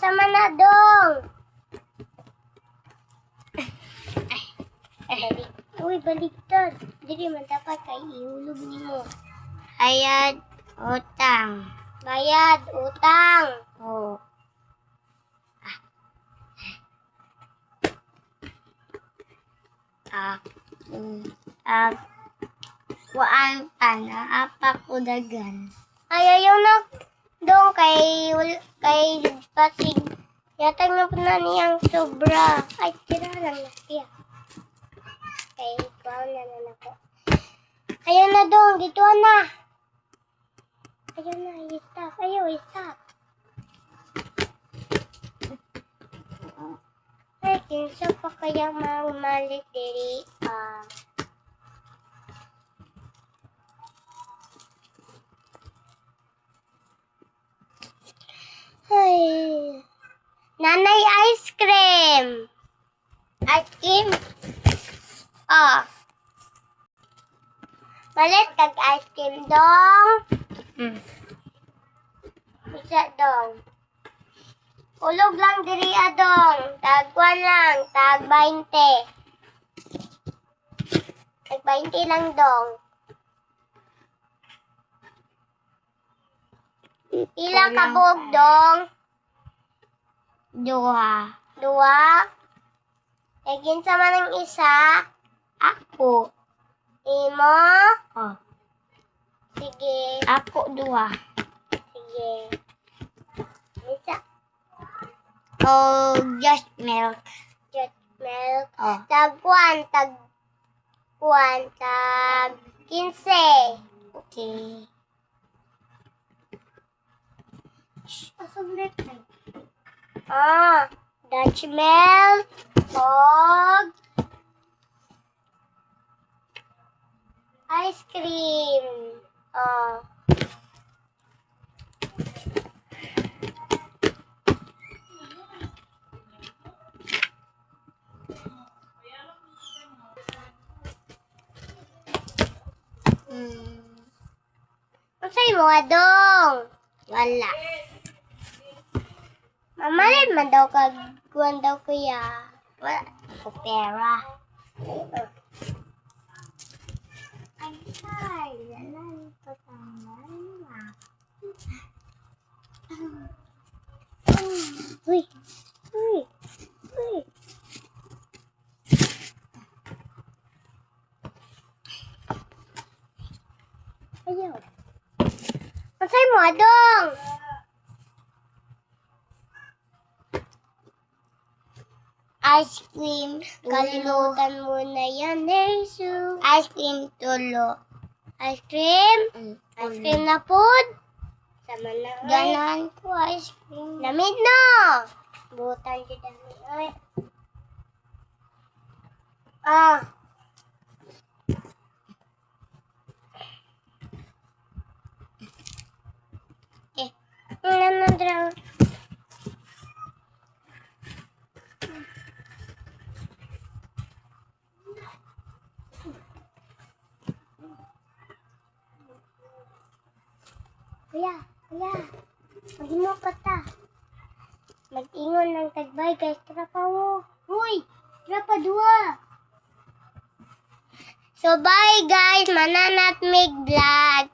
sama na dong. Uy, baliktad. Dili man dapat kay ihulog nimo. Bayad utang. Bayad utang. Oh. Kuan ana apa ko dagan. Ayaw na dong kay pasig. Yatag na po na niyang sobra. Ay, tira lang na siya. Kay kuan na ako. Ayaw na dong, dito na. Ayaw na, i-stop. Ayaw, i-stop. Ay, kinsa pa kaya malit diri? Ay. Nanay ice cream. Ice cream? Malit kag ice cream dong. Isa dong. Ulog lang diri adong. Tag 1 lang, tag 20. Tag 20 lang dong. Ilang kabog dong? 2. 2? Egin sa man ng isa? Ako. Imo? Sige. Ako 2. Sige. Isa. Just milk. Just milk. Tag 1, tag 15. Okay. Asublit na. Dutch milk. Ice cream. Masay mo adong. Wala. Mamalit man daw kag kuwan daw kuya. Wala ko pera. Ay, lalan pa tangan. Uy. Ayaw. Masay mo adong. Ice cream. Kalimutan mo na yan, Jesus. Ice cream tulo. Ice cream? Ice cream na food? Sama na. Ganan ko ice cream. Lamig na. Butan si dami. Ay. Nanandra. Kuya. Mag-imo pa ta. Mag-ingon ng tagbay, guys. Tara pa mo. Uy! Tara pa 2. So, bye, guys. Mananat mig vlog.